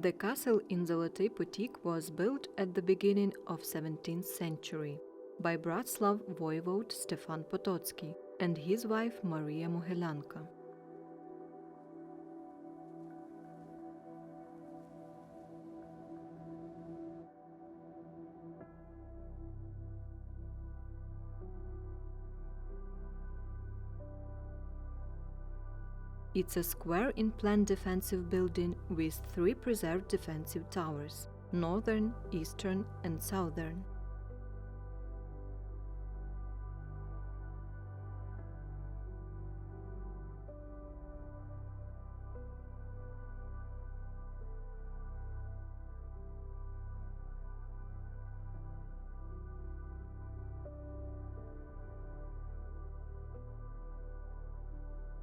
The castle in Zolotyi Potik was built at the beginning of 17th century by Bratslav voivode Stefan Potocki and his wife Maria Mohelanka. It's a square in plan defensive building with 3 preserved defensive towers: northern, eastern and southern.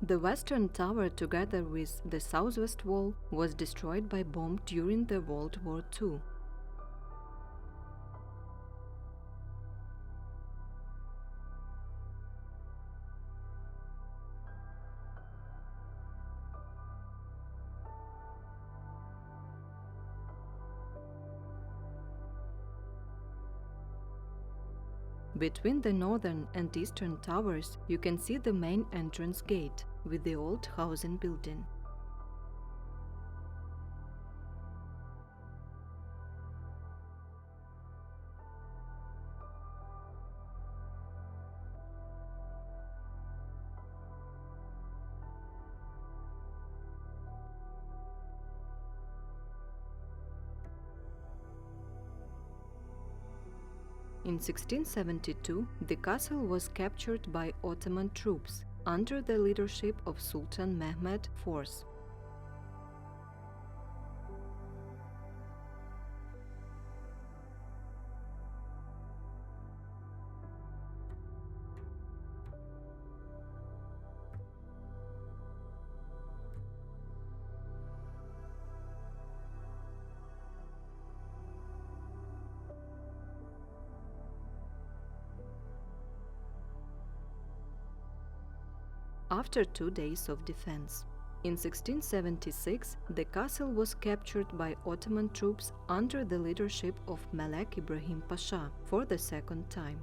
The western tower, together with the southwest wall, was destroyed by bomb during the World War II. Between the northern and eastern towers, you can see the main entrance gate with the old housing building. In 1672, the castle was captured by Ottoman troops under the leadership of Sultan Mehmed IV. After 2 days of defense. In 1676, the castle was captured by Ottoman troops under the leadership of Melek Ibrahim Pasha for the second time.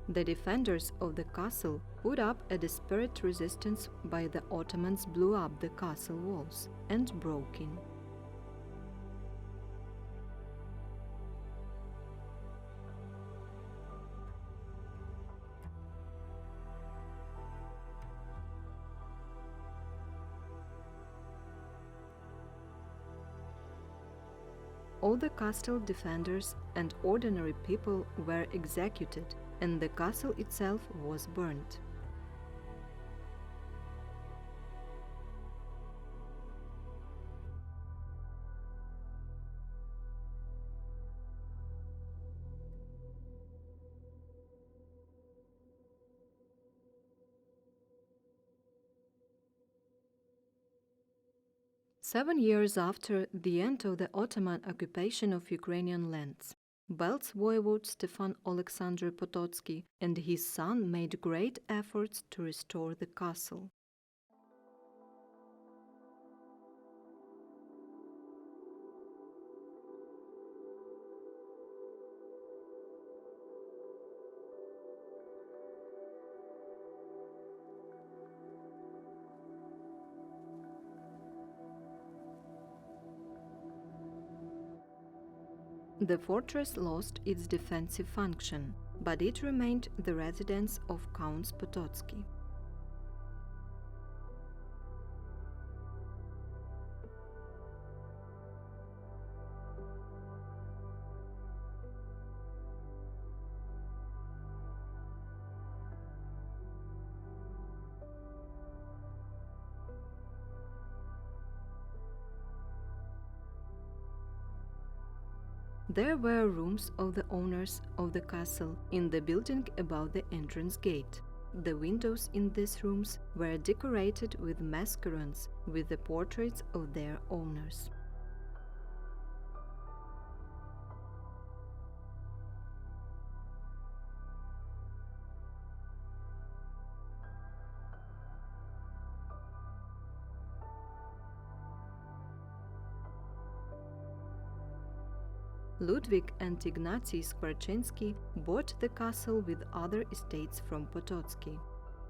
The defenders of the castle put up a desperate resistance, but the Ottomans blew up the castle walls and broke in. All the castle defenders and ordinary people were executed, and the castle itself was burnt. Seven years after the end of the Ottoman occupation of Ukrainian lands, Belt's voivode Stefan Alexander Potocki and his son made great efforts to restore the castle. The fortress lost its defensive function, but it remained the residence of Counts Potocki. There were rooms of the owners of the castle in the building above the entrance gate. The windows in these rooms were decorated with mascarons with the portraits of their owners. Ludwig and Ignacy Skwarczynski bought the castle with other estates from Potocki.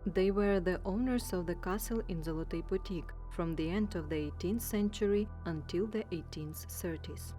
They were the owners of the castle in Zolotyi Potik from the end of the 18th century until the 1830s.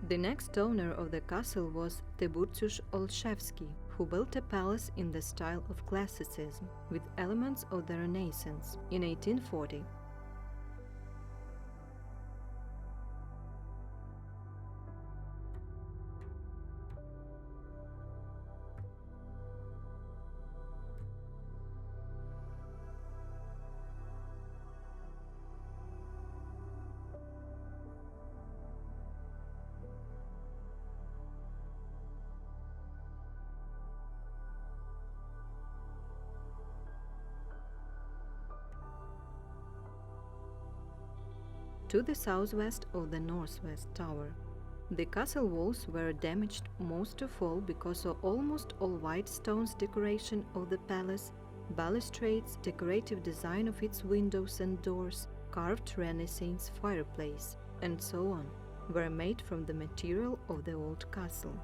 The next owner of the castle was Tyburcjusz Olszewski, who built a palace in the style of Classicism, with elements of the Renaissance, in 1840. To the southwest of the northwest tower. The castle walls were damaged most of all because of almost all white stones decoration of the palace, balustrades, decorative design of its windows and doors, carved Renaissance fireplace, and so on, were made from the material of the old castle.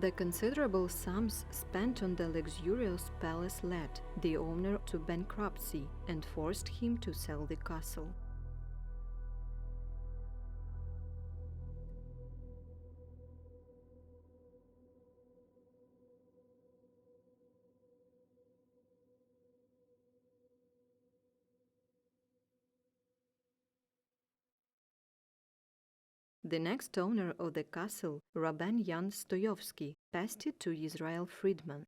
The considerable sums spent on the luxurious palace led the owner to bankruptcy and forced him to sell the castle. The next owner of the castle, Rabban Jan Stojowski, passed it to Israel Friedman.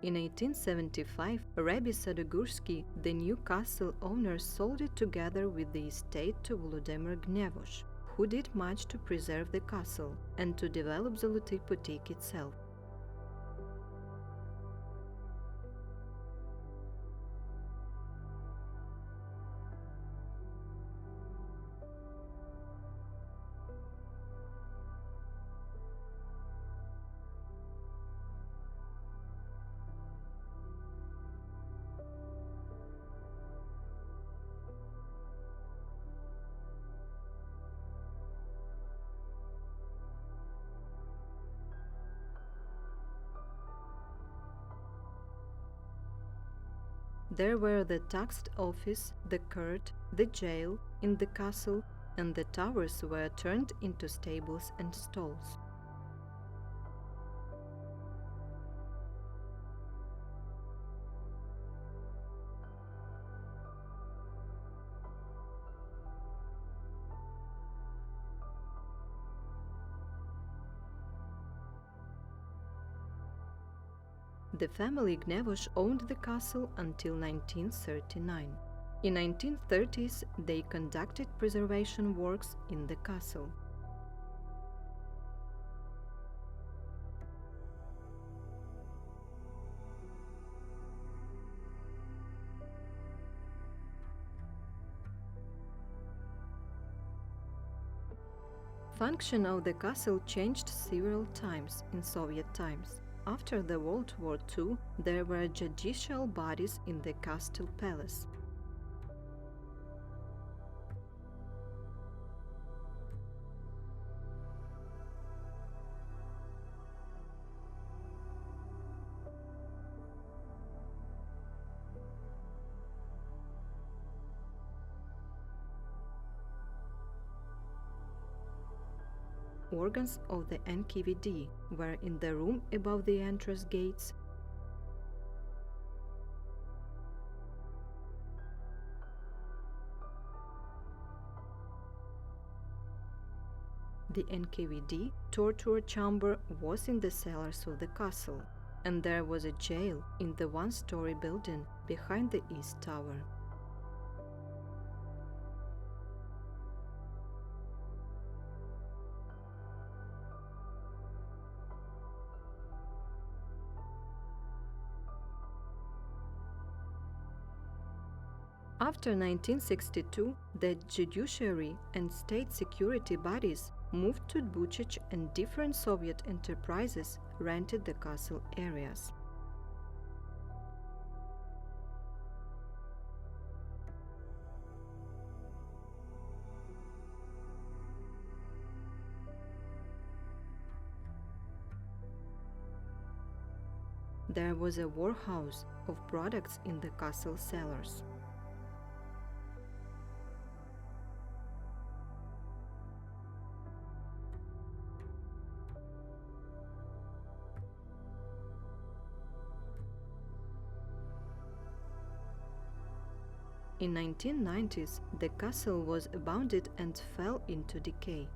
In 1875, Rabbi Sadogurski, the new castle owner, sold it together with the estate to Volodymyr Gnevosh, who did much to preserve the castle and to develop Zolotyi Potik itself. There were the tax office, the court, the jail in the castle, and the towers were turned into stables and stalls. The family Gnevosh owned the castle until 1939. In 1930s, they conducted preservation works in the castle. Function of the castle changed several times in Soviet times. After the World War II, there were judicial bodies in the castle palace. Organs of the NKVD were in the room above the entrance gates. The NKVD torture chamber was in the cellars of the castle, and there was a jail in the one-story building behind the East Tower. After 1962, the judiciary and state security bodies moved to Buchich, and different Soviet enterprises rented the castle areas. There was a warehouse of products in the castle cellars. In 1990s, the castle was abandoned and fell into decay.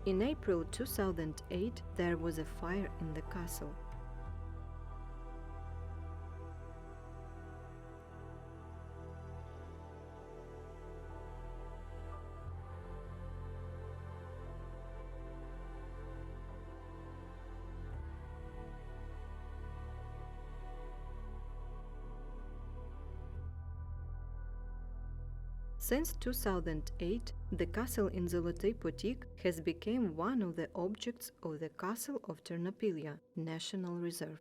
In April 2008, there was a fire in the castle. Since 2008, the castle in Zolotyi Potik has become one of the objects of the Castle of Ternopilya National Reserve.